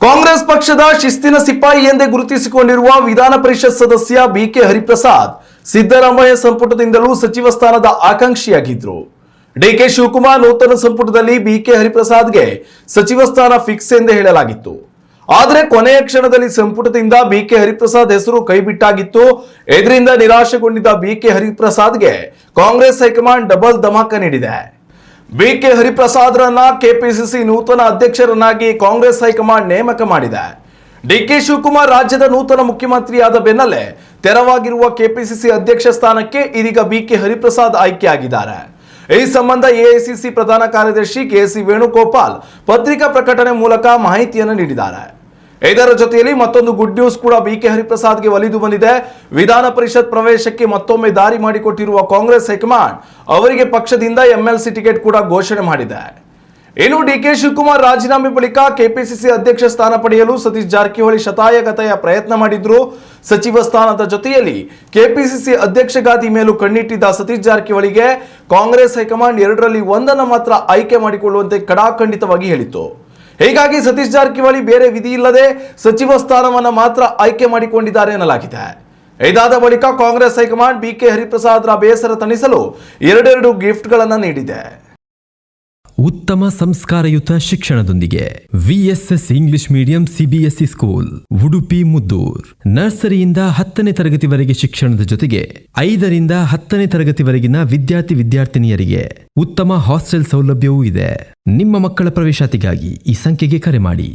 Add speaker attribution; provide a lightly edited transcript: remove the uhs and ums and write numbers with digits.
Speaker 1: ಕಾಂಗ್ರೆಸ್ ಪಕ್ಷದ ಶಿಸ್ತಿನ ಸಿಪಾಯಿ ಎಂದೇ ಗುರುತಿಸಿಕೊಂಡಿರುವ ವಿಧಾನ ಪರಿಷತ್ ಸದಸ್ಯ ಬಿಕೆ ಹರಿಪ್ರಸಾದ್ ಸಿದ್ದರಾಮಯ್ಯ ಸಂಪುಟದಿಂದಲೂ ಸಚಿವ ಸ್ಥಾನದ ಆಕಾಂಕ್ಷಿಯಾಗಿದ್ರು. ಡಿಕೆ ಶಿವಕುಮಾರ್ ನೂತನ ಸಂಪುಟದಲ್ಲಿ ಬಿಕೆ ಹರಿಪ್ರಸಾದ್ಗೆ ಸಚಿವ ಸ್ಥಾನ ಫಿಕ್ಸ್ ಎಂದೇ ಹೇಳಲಾಗಿತ್ತು. ಆದರೆ ಕೊನೆಯ ಕ್ಷಣದಲ್ಲಿ ಸಂಪುಟದಿಂದ ಬಿಕೆ ಹರಿಪ್ರಸಾದ್ ಹೆಸರು ಕೈಬಿಟ್ಟಾಗಿತ್ತು. ಇದರಿಂದ ನಿರಾಶೆಗೊಂಡಿದ್ದ ಬಿಕೆ ಹರಿಪ್ರಸಾದ್ಗೆ ಕಾಂಗ್ರೆಸ್ ಹೈಕಮಾಂಡ್ ಡಬಲ್ ಧಮಾಕ ನೀಡಿದೆ. ಬಿಕೆ ಹರಿಪ್ರಸಾದ್ರನ್ನ ಕೆಪಿಸಿಸಿ ನೂತನ ಅಧ್ಯಕ್ಷರನ್ನಾಗಿ ಕಾಂಗ್ರೆಸ್ ಹೈಕಮಾಂಡ್ ನೇಮಕ ಮಾಡಿದೆ. ಡಿಕೆ ಶಿವಕುಮಾರ್ ರಾಜ್ಯದ ನೂತನ ಮುಖ್ಯಮಂತ್ರಿಯಾದ ಬೆನ್ನಲ್ಲೇ ತೆರವಾಗಿರುವ ಕೆಪಿಸಿಸಿ ಅಧ್ಯಕ್ಷ ಸ್ಥಾನಕ್ಕೆ ಇದೀಗ ಬಿಕೆ ಹರಿಪ್ರಸಾದ್ ಆಯ್ಕೆಯಾಗಿದ್ದಾರೆ. ಈ ಸಂಬಂಧ ಎಐಸಿಸಿ ಪ್ರಧಾನ ಕಾರ್ಯದರ್ಶಿ ಕೆಸಿ ವೇಣುಗೋಪಾಲ್ ಪತ್ರಿಕಾ ಪ್ರಕಟಣೆ ಮೂಲಕ ಮಾಹಿತಿಯನ್ನು ನೀಡಿದ್ದಾರೆ. ಇದರ ಜೊತೆಯಲ್ಲಿ ಮತ್ತೊಂದು ಗುಡ್ ನ್ಯೂಸ್ ಕೂಡ ಬಿಕೆ ಹರಿಪ್ರಸಾದ್ಗೆ ಒಲಿದು ಬಂದಿದೆ. ವಿಧಾನ ಪರಿಷತ್ ಪ್ರವೇಶಕ್ಕೆ ಮತ್ತೊಮ್ಮೆ ದಾರಿ ಮಾಡಿಕೊಟ್ಟಿರುವ ಕಾಂಗ್ರೆಸ್ ಹೈಕಮಾಂಡ್ ಅವರಿಗೆ ಪಕ್ಷದಿಂದ ಎಂಎಲ್ಸಿ ಟಿಕೆಟ್ ಕೂಡ ಘೋಷಣೆ ಮಾಡಿದೆ. ಇನ್ನು ಡಿಕೆ ಶಿವಕುಮಾರ್ ರಾಜೀನಾಮೆ ಬಳಿಕ ಕೆಪಿಸಿಸಿ ಅಧ್ಯಕ್ಷ ಸ್ಥಾನ ಪಡೆಯಲು ಸತೀಶ್ ಜಾರಕಿಹೊಳಿ ಶತಾಯಗತಾಯ ಪ್ರಯತ್ನ ಮಾಡಿದ್ರು. ಸಚಿವ ಸ್ಥಾನದ ಜೊತೆಯಲ್ಲಿ ಕೆಪಿಸಿಸಿ ಅಧ್ಯಕ್ಷ ಗಾದಿ ಮೇಲೂ ಕಣ್ಣಿಟ್ಟಿದ್ದ ಸತೀಶ್ ಜಾರಕಿಹೊಳಿಗೆ ಕಾಂಗ್ರೆಸ್ ಹೈಕಮಾಂಡ್ ಎರಡರಲ್ಲಿ ಒಂದನ್ನು ಮಾತ್ರ ಆಯ್ಕೆ ಮಾಡಿಕೊಳ್ಳುವಂತೆ ಕಡಾಖಂಡಿತವಾಗಿ ಹೇಳಿತ್ತು. ಹೀಗಾಗಿ ಸತೀಶ್ ಜಾರಕಿಹೊಳಿ ಬೇರೆ ವಿಧಿ ಇಲ್ಲದೆ ಸಚಿವ ಸ್ಥಾನವನ್ನು ಮಾತ್ರ ಆಯ್ಕೆ ಮಾಡಿಕೊಂಡಿದ್ದಾರೆ ಎನ್ನಲಾಗಿದೆ. ಇದಾದ ಬಳಿಕ ಕಾಂಗ್ರೆಸ್ ಹೈಕಮಾಂಡ್ ಬಿಕೆ ಹರಿಪ್ರಸಾದ್ರ ಬೇಸರ ತಣಿಸಲು ಎರಡೆರಡು ಗಿಫ್ಟ್ಗಳನ್ನು ನೀಡಿದೆ.
Speaker 2: ಉತ್ತಮ ಸಂಸ್ಕಾರಯುತ ಶಿಕ್ಷಣದೊಂದಿಗೆ VSS English medium CBSE school Udupi Muddur. ನರ್ಸರಿಯಿಂದ 10ನೇ ತರಗತಿವರೆಗೆ ಶಿಕ್ಷಣದ ಜೊತೆಗೆ 5ರಿಂದ 10ನೇ ತರಗತಿವರೆಗಿನ ವಿದ್ಯಾರ್ಥಿನಿಯರಿಗೆ ಉತ್ತಮ ಹಾಸ್ಟೆಲ್ ಸೌಲಭ್ಯವೂ ಇದೆ. ನಿಮ್ಮ ಮಕ್ಕಳ ಪ್ರವೇಶಾತಿಗಾಗಿ ಈ ಸಂಖ್ಯೆಗೆ ಕರೆ ಮಾಡಿ.